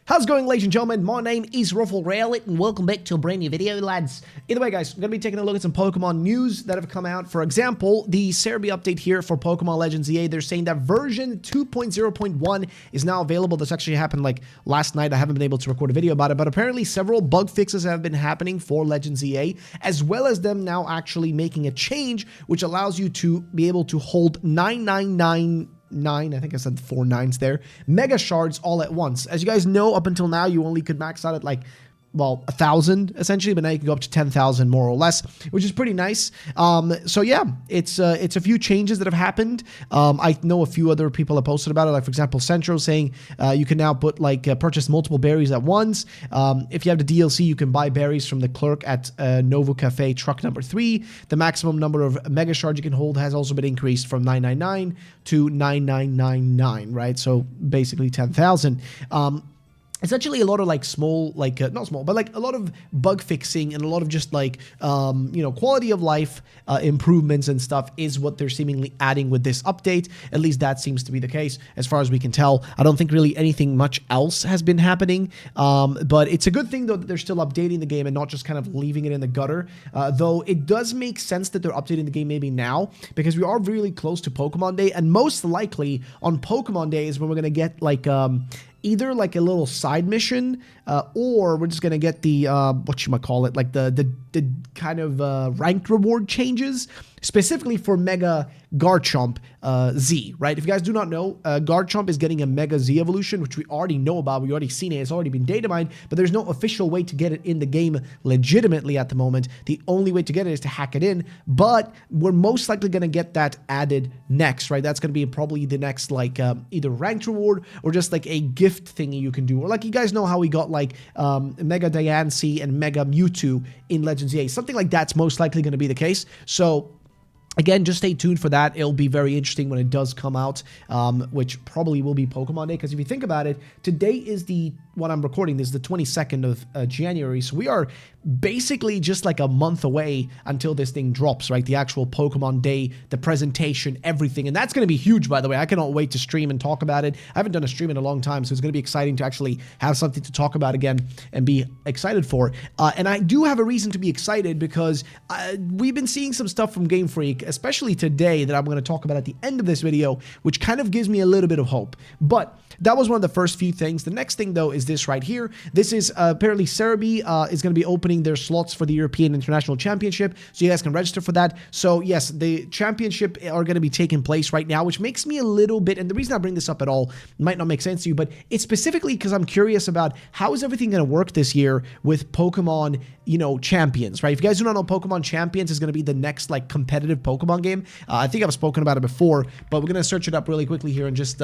How's it going, ladies and gentlemen? My name is RuffledRowlit, and welcome back to a brand new video, lads. Either way, guys, we're going to be taking a look at some Pokemon news that have come out. For example, the Serbia update here for Pokémon Legends ZA. They're saying that version 2.0.1 is now available. This actually happened like last night. I haven't been able to record a video about it, but apparently several bug fixes have been happening for Legends ZA, as well as them now actually making a change, which allows you to be able to hold 999 I think I said 4 nines there, mega shards all at once. As you guys know, up until now, you only could max out at like, well, 1,000 essentially, but now you can go up to 10,000 more or less, which is pretty nice. So yeah, it's a few changes that have happened. I know a few other people have posted about it, like for example, Centro saying you can now put purchase multiple berries at once. If you have the DLC, you can buy berries from the clerk at Novo Cafe truck number 3. The maximum number of mega shards you can hold has also been increased from 999 to 9999, right? So basically 10,000. It's actually a lot of small, not small, but a lot of bug fixing and a lot of just quality of life improvements and stuff is what they're seemingly adding with this update. At least that seems to be the case as far as we can tell. I don't think really anything much else has been happening, but it's a good thing though that they're still updating the game and not just kind of leaving it in the gutter. Though it does make sense that they're updating the game maybe now because we are really close to Pokemon Day, and most likely on Pokemon Day is when we're going to get either a little side mission, or we're just gonna get the whatchamacallit, the kind of ranked reward changes, specifically for Mega Garchomp Z, right? If you guys do not know, Garchomp is getting a Mega Z evolution, which we already know about. We already seen it. It's already been data mined, but there's no official way to get it in the game legitimately at the moment. The only way to get it is to hack it in, but we're most likely going to get that added next, right? That's going to be probably the next, either ranked reward or just a gift thingy you can do. Or you guys know how we got Mega Diancie and Mega Mewtwo in Legends ZA. Something like that's most likely going to be the case. So again, just stay tuned for that. It'll be very interesting when it does come out, which probably will be Pokemon Day. Because if you think about it, today is when I'm recording this, the 22nd of January. So we are basically just a month away until this thing drops, right? The actual Pokemon Day, the presentation, everything. And that's going to be huge, by the way. I cannot wait to stream and talk about it. I haven't done a stream in a long time, so it's going to be exciting to actually have something to talk about again and be excited for. And I do have a reason to be excited because we've been seeing some stuff from Game Freak, especially today, that I'm going to talk about at the end of this video, which kind of gives me a little bit of hope. But that was one of the first few things. The next thing, though, is this right here. This is apparently Serbia is going to be opening their slots for the European International Championship, so you guys can register for that. So yes, the championship are going to be taking place right now, which makes me a little bit, and the reason I bring this up at all might not make sense to you, but it's specifically because I'm curious about how is everything going to work this year with Pokemon, Champions, right? If you guys do not know, Pokemon Champions is going to be the next competitive Pokemon game. I think I've spoken about it before, but we're going to search it up really quickly here and just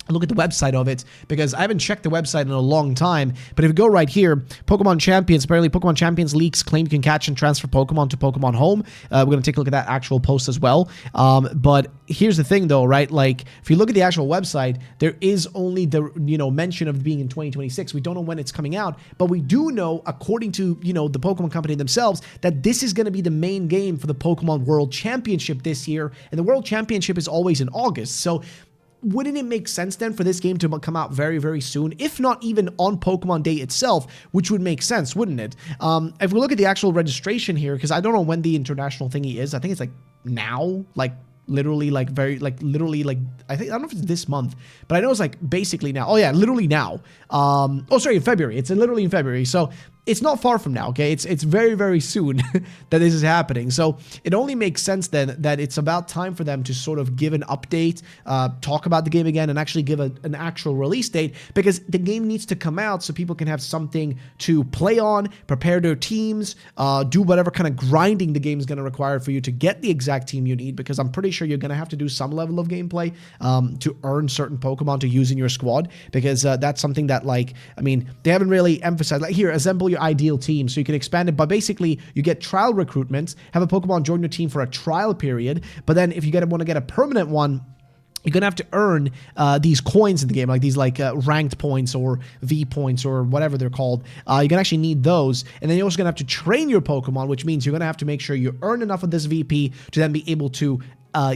look at the website of it, because I haven't checked the website in a long time. But if you go right here, Pokemon Champions, apparently Pokemon Champions leaks claim you can catch and transfer Pokemon to Pokemon Home. We're going to take a look at that actual post as well. But here's the thing though, right? If you look at the actual website, there is only the, mention of being in 2026. We don't know when it's coming out, but we do know, according to, the Pokemon company themselves, that this is going to be the main game for the Pokemon World Championship this year. And the World Championship is always in August. So wouldn't it make sense then for this game to come out very, very soon, if not even on Pokemon Day itself, which would make sense, wouldn't it? If we look at the actual registration here, because I don't know when the international thingy is, I think it's now, literally I think, I don't know if it's this month, but I know it's basically now. Oh yeah, literally now. In February. It's literally in February. So it's not far from now, okay? It's very, very soon that this is happening. So it only makes sense then that it's about time for them to sort of give an update, talk about the game again, and actually give an actual release date, because the game needs to come out so people can have something to play on, prepare their teams, do whatever kind of grinding the game is going to require for you to get the exact team you need, because I'm pretty sure you're going to have to do some level of gameplay to earn certain Pokemon to use in your squad, because that's something that, they haven't really emphasized. Here, assemble your ideal team, so you can expand it, but basically you get trial recruitments, have a Pokemon join your team for a trial period, but then if you want to get a permanent one, you're going to have to earn these coins in the game, these ranked points or V points or whatever they're called. You're going to actually need those. And then you're also going to have to train your Pokemon, which means you're going to have to make sure you earn enough of this VP to then be able to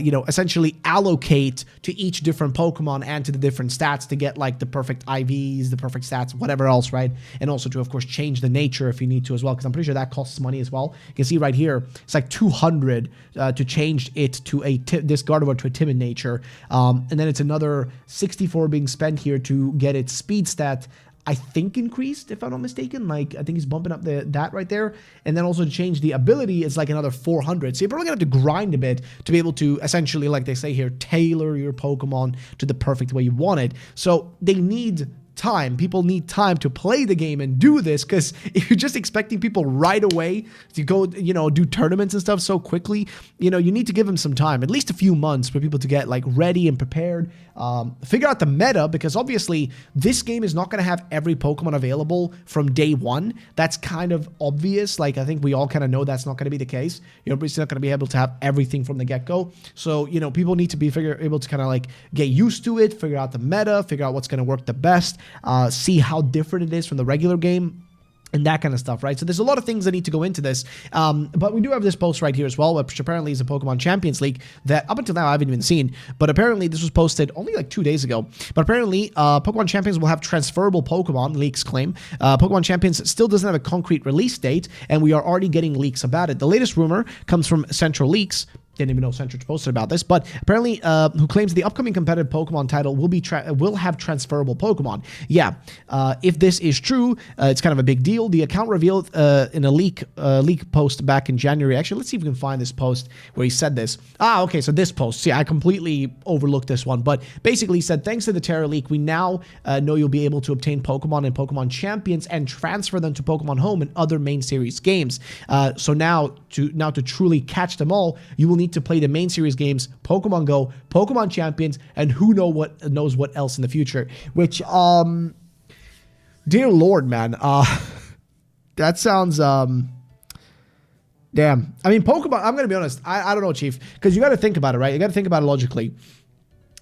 you know, essentially allocate to each different Pokemon and to the different stats to get like the perfect IVs, the perfect stats, whatever else, right? And also to, of course, change the nature if you need to as well, because I'm pretty sure that costs money as well. You can see right here, it's like 200 to change it to this Gardevoir to a timid nature. And then it's another 64 being spent here to get its speed stat, I think, increased, if I'm not mistaken. Like, I think he's bumping up that right there. And then also to change the ability, it's like another 400. So you're probably going to have to grind a bit to be able to essentially, like they say here, tailor your Pokemon to the perfect way you want it. So they need time. People need time to play the game and do this, because if you're just expecting people right away to go, you know, do tournaments and stuff so quickly, you know, you need to give them some time, at least a few months, for people to get like ready and prepared, figure out the meta, because obviously this game is not going to have every Pokemon available from day one. That's kind of obvious. Like, I think we all kind of know that's not going to be the case. You know, it's not going to be able to have everything from the get-go. So, you know, people need to be able to kind of like get used to it, figure out the meta, figure out what's going to work the best, see how different it is from the regular game, and that kind of stuff, right? So there's a lot of things that need to go into this, but we do have this post right here as well, which apparently is a Pokemon Champions League that up until now I haven't even seen, but apparently this was posted only like 2 days ago. But apparently Pokemon Champions will have transferable Pokemon, leaks claim. Pokemon Champions still doesn't have a concrete release date, and we are already getting leaks about it. The latest rumor comes from Central Leaks. Didn't even know Central posted about this, but apparently who claims the upcoming competitive Pokemon title will have transferable Pokemon. Yeah, if this is true, it's kind of a big deal. The account revealed in a leak post back in January. Actually, let's see if we can find this post where he said this. Okay, so this post. See, I completely overlooked this one, but basically he said, thanks to the Terra leak, we now know you'll be able to obtain Pokemon and Pokemon Champions and transfer them to Pokemon Home and other main series games. So now to truly catch them all, you will need to play the main series games, Pokemon Go, Pokemon Champions, and who knows what else in the future. Which, dear Lord, man, that sounds, damn. I mean, Pokemon, I'm gonna be honest, I don't know, Chief, because you got to think about it, right? You got to think about it logically.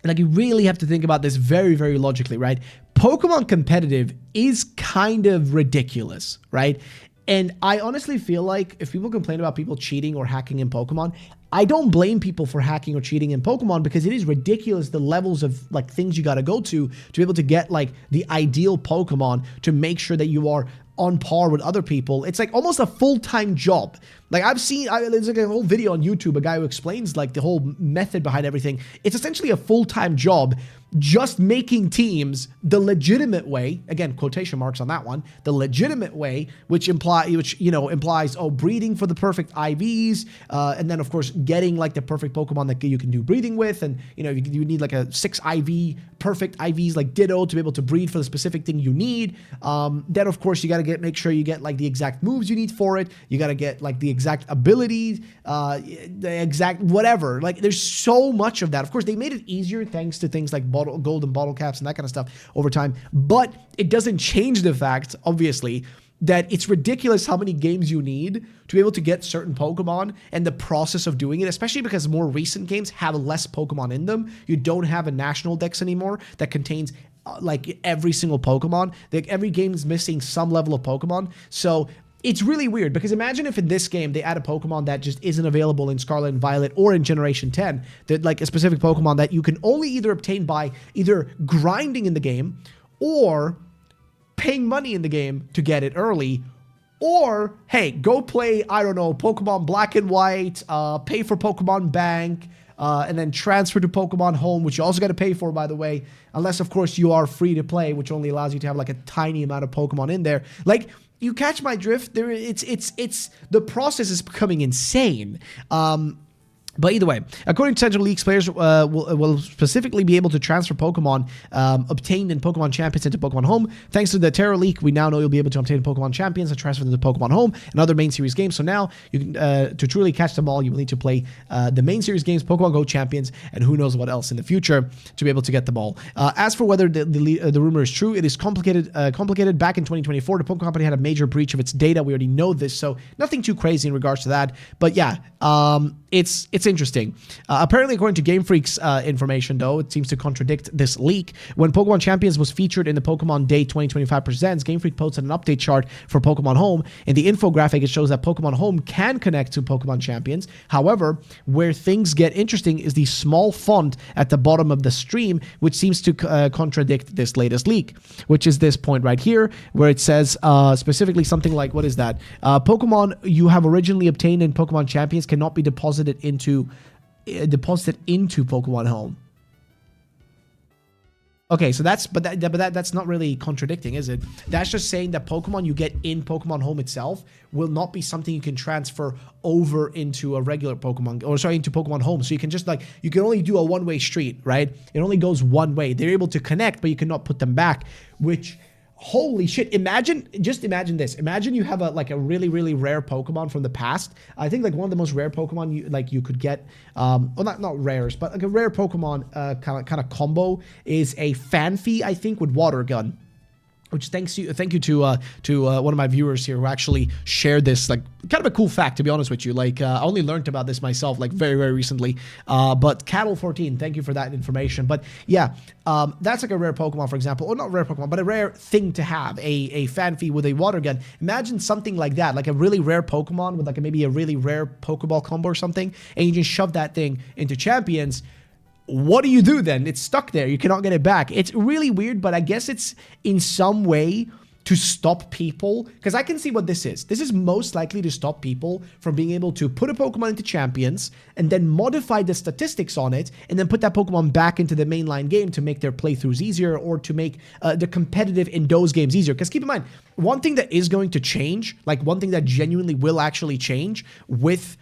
Like, you really have to think about this very, very logically, right? Pokemon competitive is kind of ridiculous, right? And I honestly feel like if people complain about people cheating or hacking in Pokemon, I don't blame people for hacking or cheating in Pokemon, because it is ridiculous the levels of like things you got to go to be able to get like the ideal Pokemon to make sure that you are on par with other people. It's like almost a full-time job. Like, I've seen, there's like a whole video on YouTube, a guy who explains like the whole method behind everything. It's essentially a full-time job, just making teams the legitimate way, again, quotation marks on that one, the legitimate way, which implies, oh, breeding for the perfect IVs, and then of course getting like the perfect Pokemon that you can do breeding with, and you know, you need like a 6 IV perfect IVs like Ditto to be able to breed for the specific thing you need. Then of course you got to make sure you get like the exact moves you need for it. You got to get like the exact abilities, the exact whatever. Like, there's so much of that. Of course, they made it easier thanks to things like golden bottle caps and that kind of stuff over time, but it doesn't change the fact, obviously, that it's ridiculous how many games you need to be able to get certain Pokemon, and the process of doing it, especially because more recent games have less Pokemon in them. You don't have a national dex anymore that contains like every single Pokemon. Like, every game is missing some level of Pokemon. So it's really weird, because imagine if in this game they add a Pokemon that just isn't available in Scarlet and Violet or in Generation 10, that like a specific Pokemon that you can only either obtain by either grinding in the game or paying money in the game to get it early, or, hey, go play, I don't know, Pokemon Black and White, pay for Pokemon Bank, and then transfer to Pokemon Home, which you also got to pay for, by the way, unless, of course, you are free to play, which only allows you to have like a tiny amount of Pokemon in there. Like, you catch my drift? It's the process is becoming insane. But either way, according to Central Leagues, players will specifically be able to transfer Pokemon obtained in Pokemon Champions into Pokemon Home. Thanks to the Terra Leak, we now know you'll be able to obtain Pokemon Champions and transfer them to Pokemon Home and other main series games. So now, you can to truly catch them all, you will need to play the main series games, Pokemon Go Champions, and who knows what else in the future to be able to get them all. As for whether the rumor is true, it is complicated. Back in 2024, the Pokemon Company had a major breach of its data. We already know this, so nothing too crazy in regards to that. But yeah, it's interesting. Apparently, according to Game Freak's information, though, it seems to contradict this leak. When Pokemon Champions was featured in the Pokemon Day 2025 Presents, Game Freak posted an update chart for Pokemon Home. In the infographic, it shows that Pokemon Home can connect to Pokemon Champions. However, where things get interesting is the small font at the bottom of the stream, which seems to contradict this latest leak, which is this point right here, where it says specifically something like, what is that? Pokemon you have originally obtained in Pokemon Champions cannot be deposited into Pokemon Home. Okay, so that's not really contradicting, is it? That's just saying that Pokemon you get in Pokemon Home itself will not be something you can transfer over into a regular Pokemon, or sorry, into Pokemon Home. So you can just you can only do a one-way street, right? It only goes one way. They're able to connect, but you cannot put them back, which... Holy shit, just imagine this. Imagine you have a really, really rare Pokemon from the past. I think one of the most rare Pokemon you could get, well, not rares, but like a rare Pokemon kind of combo is a Fanfy, I think, with Water Gun. Which thank you to one of my viewers here who actually shared this, kind of a cool fact, to be honest with you. I only learned about this myself, very, very recently. But Cattle14, thank you for that information. But yeah, that's a rare Pokemon, for example, or not rare Pokemon, but a rare thing to have, a Fanfy with a Water Gun. Imagine something like that, a really rare Pokemon with maybe a really rare Pokeball combo or something, and you just shove that thing into Champions. What do you do then? It's stuck there. You cannot get it back. It's really weird, but I guess it's in some way to stop people, because I can see what this is. This is most likely to stop people from being able to put a Pokemon into Champions and then modify the statistics on it and then put that Pokemon back into the mainline game to make their playthroughs easier, or to make the competitive in those games easier. Because keep in mind, one thing that is going to change, one thing that genuinely will actually change with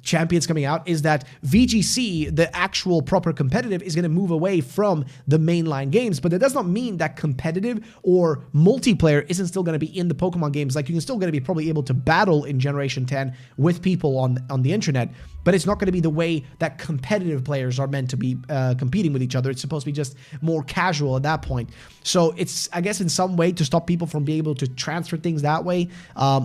Champions coming out, is that VGC, the actual proper competitive, is going to move away from the mainline games. But that does not mean that competitive or multiplayer isn't still going to be in the Pokemon games. You can still going to be probably able to battle in Generation 10 with people on the internet, but it's not going to be the way that competitive players are meant to be competing with each other. It's supposed to be just more casual at that point. So it's, I guess, in some way to stop people from being able to transfer things that way,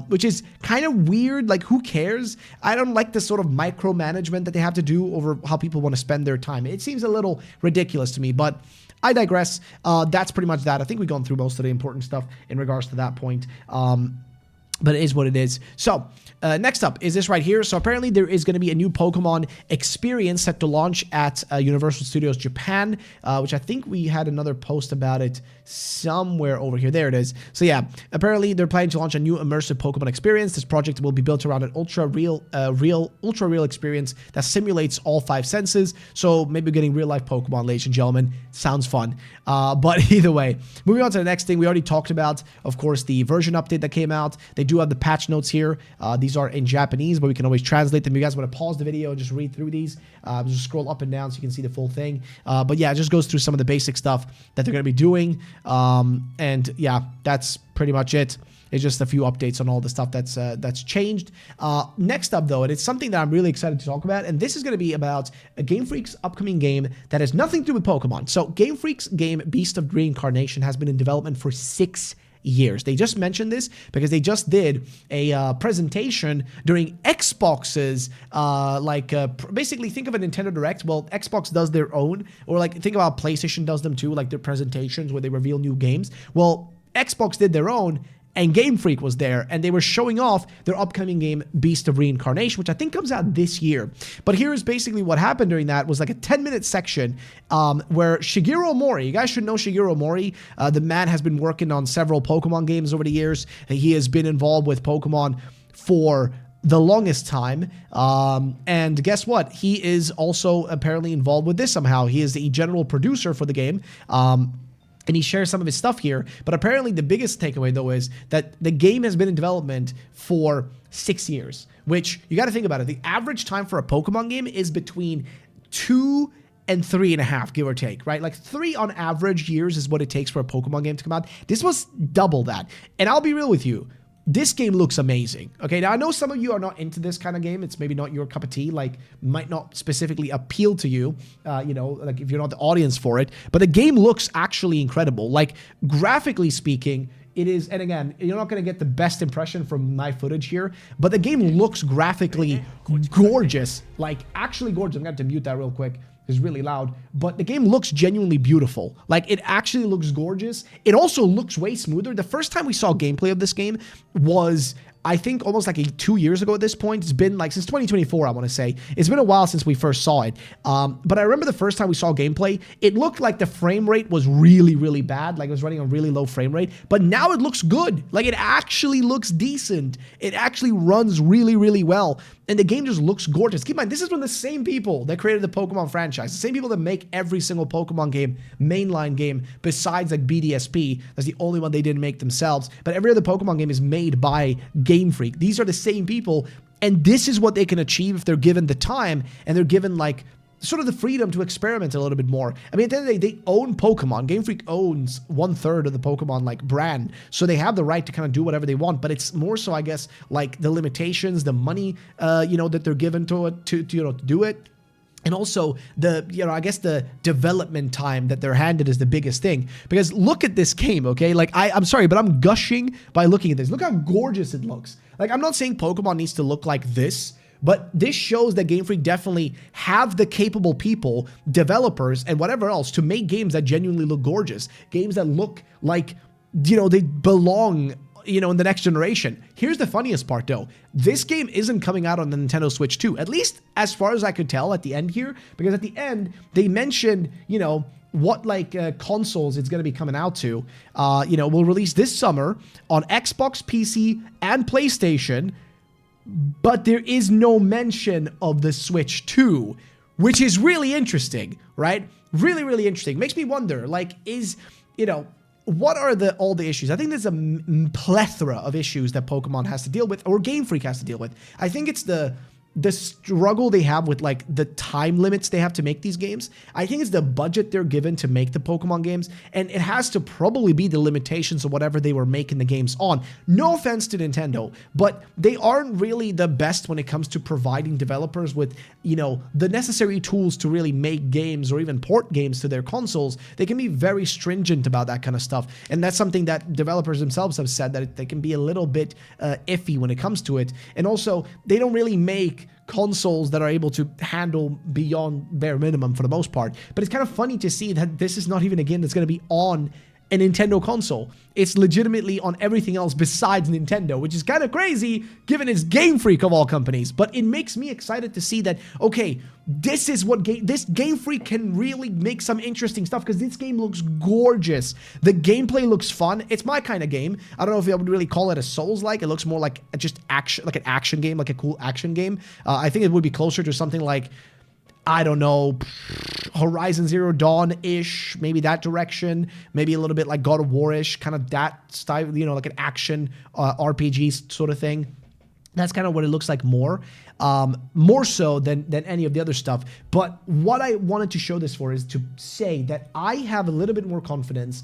which is kind of weird. Who cares? I don't like the sort of micromanagement that they have to do over how people want to spend their time. It seems a little ridiculous to me, but I digress. That's pretty much that. I think we've gone through most of the important stuff in regards to that point. But it is what it is. So, next up is this right here. So, apparently there is going to be a new Pokemon experience set to launch at Universal Studios Japan, which I think we had another post about it somewhere over here. There it is. So, yeah, apparently they're planning to launch a new immersive Pokemon experience. This project will be built around an ultra real experience that simulates all 5 senses. So, maybe getting real-life Pokemon, ladies and gentlemen. Sounds fun. But either way, moving on to the next thing, we already talked about, of course, the version update that came out. They do have the patch notes here. These are in Japanese, but we can always translate them. You guys want to pause the video and just read through these. Just scroll up and down so you can see the full thing. But yeah, it just goes through some of the basic stuff that they're going to be doing. And yeah, that's pretty much it. It's just a few updates on all the stuff that's changed. Next up, though, and it's something that I'm really excited to talk about, and this is going to be about a Game Freak's upcoming game that has nothing to do with Pokemon. So Game Freak's game Beast of Reincarnation has been in development for 6 years. They just mentioned this because they just did a presentation during Xbox's basically think of a Nintendo Direct. Well, Xbox does their own, or think about PlayStation does them too, their presentations where they reveal new games. Well, Xbox did their own, and Game Freak was there, and they were showing off their upcoming game, Beast of Reincarnation, which I think comes out this year. But here is basically what happened during that. Was a 10-minute section where Shigeru Mori, you guys should know Shigeru Mori, the man has been working on several Pokemon games over the years. He has been involved with Pokemon for the longest time, and guess what? He is also apparently involved with this somehow. He is the general producer for the game, and he shares some of his stuff here. But apparently the biggest takeaway, though, is that the game has been in development for 6 years, which you got to think about it. The average time for a Pokemon game is between 2 and 3.5, give or take, right? 3 on average years is what it takes for a Pokemon game to come out. This was double that. And I'll be real with you. This game looks amazing. Okay, now I know some of you are not into this kind of game. It's maybe not your cup of tea, might not specifically appeal to you, if you're not the audience for it. But the game looks actually incredible. Graphically speaking, it is, and again, you're not going to get the best impression from my footage here, but the game looks graphically gorgeous, like actually gorgeous. I'm going to have to mute that real quick. It's really loud, but the game looks genuinely beautiful. Like, it actually looks gorgeous. It also looks way smoother. The first time we saw gameplay of this game was, I think, almost like 2 years ago at this point. It's been like since 2024, I want to say. It's been a while since we first saw it. But I remember the first time we saw gameplay, it looked like the frame rate was really, really bad. Like, it was running a really low frame rate. But now it looks good. Like, it actually looks decent. It actually runs really, really well. And the game just looks gorgeous. Keep in mind, this is from the same people that created the Pokemon franchise. The same people that make every single Pokemon game, mainline game, besides like BDSP. That's the only one they didn't make themselves. But every other Pokemon game is made by Game Freak. These are the same people. And this is what they can achieve if they're given the time and they're given like sort of the freedom to experiment a little bit more. I mean, at the end of the day, they own Pokemon. Game Freak owns 1/3 of the Pokemon like brand, so they have the right to kind of do whatever they want. But it's more so, I guess, like the limitations, the money, you know, that they're given to it to do it. And also the, you know, I guess the development time that they're handed is the biggest thing. Because look at this game, okay? Like, I'm sorry, but I'm gushing by looking at this. Look how gorgeous it looks. Like, I'm not saying Pokemon needs to look like this, but this shows that Game Freak definitely have the capable people, developers, and whatever else to make games that genuinely look gorgeous. Games that look like, you know, they belong, you know, in the next generation. Here's the funniest part, though. This game isn't coming out on the Nintendo Switch 2, at least as far as I could tell at the end here, because at the end, they mentioned, you know, what like consoles it's going to be coming out to. You know, we'll release this summer on Xbox, PC, and PlayStation, but there is no mention of the Switch 2, which is really interesting, right? Really, really interesting. Makes me wonder, like, is, you know, what are all the issues? I think there's a plethora of issues that Pokemon has to deal with, or Game Freak has to deal with. I think it's the struggle they have with like the time limits they have to make these games. I think it's the budget they're given to make the Pokemon games, and it has to probably be the limitations of whatever they were making the games on. No offense to Nintendo, but they aren't really the best when it comes to providing developers with, you know, the necessary tools to really make games or even port games to their consoles. They can be very stringent about that kind of stuff, and that's something that developers themselves have said, that they can be a little bit iffy when it comes to it. And also, they don't really make consoles that are able to handle beyond bare minimum for the most part. But it's kind of funny to see that this is not even a game that's going to be on a Nintendo console. It's legitimately on everything else besides Nintendo, which is kind of crazy given it's Game Freak of all companies. But it makes me excited to see that, okay, this is what this Game Freak can really make some interesting stuff, because this game looks gorgeous. The gameplay looks fun. It's my kind of game. I don't know if I would really call it a Souls-like. It looks more like just action, like an action game, like a cool action game. I think it would be closer to something like, I don't know, Horizon Zero Dawn-ish, maybe that direction, maybe a little bit like God of War-ish, kind of that style, you know, like an action RPG sort of thing. That's kind of what it looks like more so than any of the other stuff. But what I wanted to show this for is to say that I have a little bit more confidence,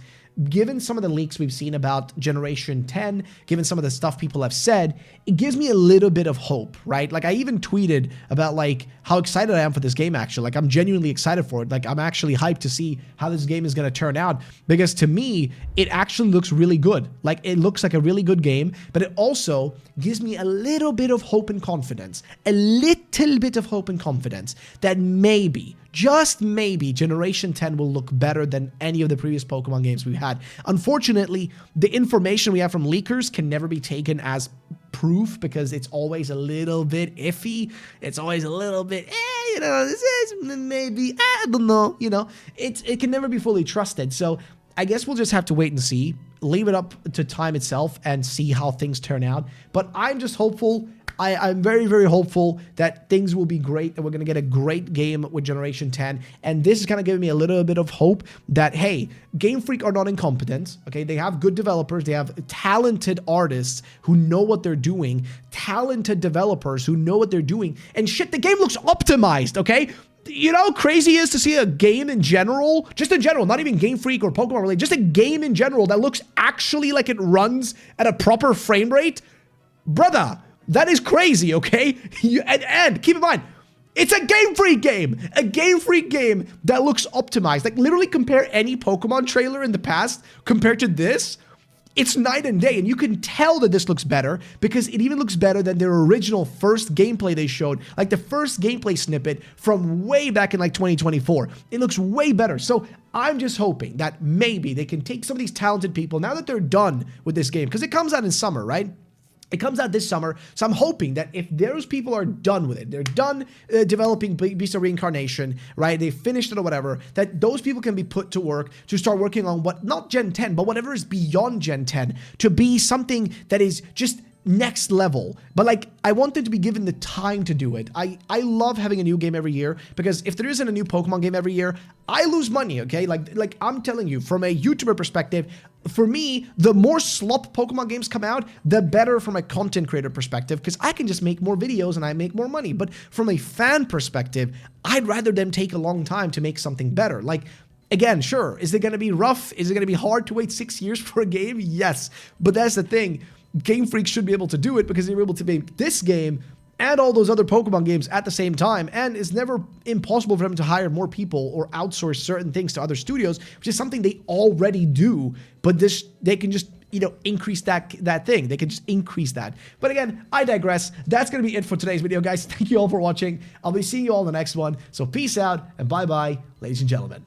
given some of the leaks we've seen about Generation 10, given some of the stuff people have said. It gives me a little bit of hope, right? Like, I even tweeted about like how excited I am for this game, actually. Like, I'm genuinely excited for it. Like, I'm actually hyped to see how this game is going to turn out, because to me, it actually looks really good. Like, it looks like a really good game, but it also gives me a little bit of hope and confidence, a little bit of hope and confidence that maybe, just maybe, Generation 10 will look better than any of the previous Pokemon games we've had. Unfortunately, the information we have from leakers can never be taken as proof, because it's always a little bit iffy. It's always a little bit, you know, this is maybe, I don't know, you know. It can never be fully trusted. So I guess we'll just have to wait and see, leave it up to time itself and see how things turn out. But I'm just hopeful. I'm very, very hopeful that things will be great, and we're going to get a great game with Generation 10. And this is kind of giving me a little bit of hope that, hey, Game Freak are not incompetent, okay? They have good developers. They have talented artists who know what they're doing, talented developers who know what they're doing. And shit, the game looks optimized, okay? You know how crazy it is to see a game in general, just in general, not even Game Freak or Pokemon related, just a game in general that looks actually like it runs at a proper frame rate? Brother, that is crazy, okay? And keep in mind, it's a Game Freak game. A Game Freak game that looks optimized. Like, literally compare any Pokemon trailer in the past compared to this. it's night and day, and you can tell that this looks better because it even looks better than their original first gameplay they showed, like the first gameplay snippet from way back in like 2024. It looks way better. So I'm just hoping that maybe they can take some of these talented people now that they're done with this game, because it comes out in summer, right? It comes out this summer, so I'm hoping that if those people are done with it, they're done developing Beast of Reincarnation, right? They finished it or whatever, that those people can be put to work to start working on what, not Gen 10, but whatever is beyond Gen 10, to be something that is just next level. But like, I want them to be given the time to do it. I love having a new game every year, because if there isn't a new Pokemon game every year, I lose money, okay? Like I'm telling you, from a YouTuber perspective, for me, the more slop Pokemon games come out, the better from a content creator perspective, because I can just make more videos and I make more money. But from a fan perspective, I'd rather them take a long time to make something better. Like, again, sure, is it going to be rough? Is it going to be hard to wait 6 years for a game? Yes, but that's the thing. Game Freak should be able to do it because they were able to make this game and all those other Pokemon games at the same time, and it's never impossible for them to hire more people or outsource certain things to other studios, which is something they already do, but they can just, you know, increase that thing. They can just increase that. But again, I digress. That's going to be it for today's video, guys. Thank you all for watching. I'll be seeing you all in the next one. So peace out and bye-bye, ladies and gentlemen.